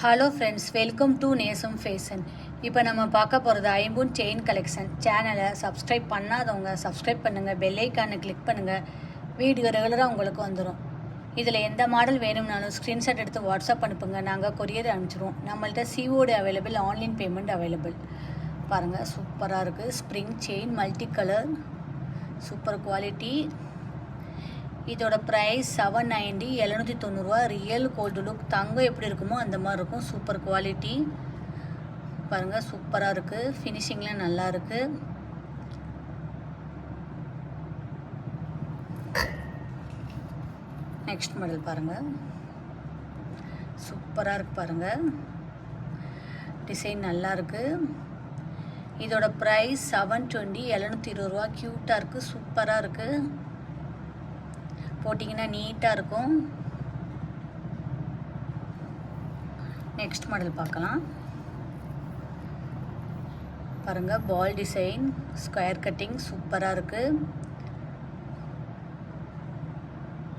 Hello friends, welcome to நேசம் fashion. இப்போ நம்ம பார்க்க போகிறது ஐம்பூன் செயின் கலெக்ஷன். சேனலை சப்ஸ்கிரைப் பண்ணாதவங்க சப்ஸ்கிரைப் பண்ணுங்கள், பெல் ஐக்கானை கிளிக் பண்ணுங்கள். வீடியோ ரெகுலராக உங்களுக்கு வந்துடும். இதில் எந்த மாடல் வேணும்னாலும் ஸ்க்ரீன்ஷாட் எடுத்து வாட்ஸ்அப் அனுப்புங்க, நாங்கள் கொரியர் அனுப்பிச்சிடுவோம். நம்மள்ட்ட COD available, online payment available. பாருங்கள், சூப்பராக இருக்குது. Spring chain, multi colour, super quality. இதோட ப்ரைஸ் 790, 790 ரியல் கோல்டு லுக். தங்கம் எப்படி இருக்குமோ அந்த மாதிரி இருக்கும். சூப்பர் குவாலிட்டி பாருங்கள், சூப்பராக இருக்குது. ஃபினிஷிங்லாம் நல்லா இருக்குது. நெக்ஸ்ட் மாடல் பாருங்கள், சூப்பராக இருக்குது. பாருங்கள், டிசைன் நல்லா இருக்குது. இதோட ப்ரைஸ் 720, 720. க்யூட்டாக இருக்குது, சூப்பராக இருக்குது. போட்டிங்கன்னா நீட்டாக இருக்கும். நெக்ஸ்ட் மாடல் பார்க்கலாம். பாருங்கள், பால் டிசைன், ஸ்கொயர் கட்டிங், சூப்பராக இருக்குது.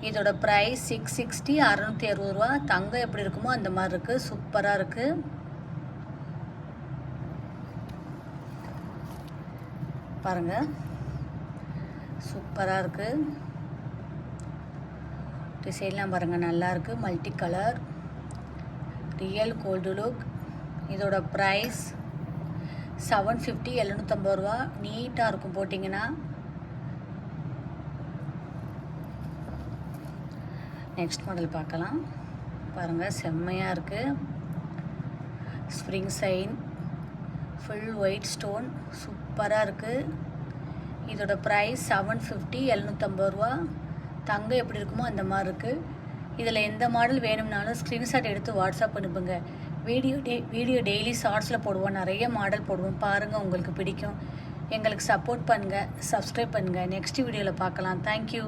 இதோட ப்ரைஸ் 660, 660. தங்கம் எப்படி இருக்குமோ அந்த மாதிரி இருக்குது. சூப்பராக இருக்குது. பாருங்கள், சூப்பராக இருக்குது. டிசைன்லாம் பாருங்கள், நல்லாயிருக்கு. Multi colour, real gold look. இதோட ப்ரைஸ் 750, 750. நீட்டாக இருக்கும் போட்டிங்கன்னா. நெக்ஸ்ட் மாடல் பார்க்கலாம். பாருங்கள், செம்மையாக இருக்குது. ஸ்ப்ரிங் சைன், ஃபுல் ஒயிட் ஸ்டோன், சூப்பராக இருக்குது. இதோட ப்ரைஸ் 750, 750. தங்கம் எப்படி இருக்குமோ அந்த மாதிரி இருக்குது. இதில் எந்த மாடல் வேணும்னாலும் ஸ்க்ரீன்ஷாட் எடுத்து வாட்ஸ்அப் அனுப்புங்க. வீடியோ டெய்லி ஷார்ட்ஸில் போடுவோம், நிறைய மாடல் போடுவோம். பாருங்கள், உங்களுக்கு பிடிக்கும். எங்களுக்கு சப்போர்ட் பண்ணுங்கள், சப்ஸ்கிரைப் பண்ணுங்கள். நெக்ஸ்ட் வீடியோவில் பார்க்கலாம். தேங்க்யூ.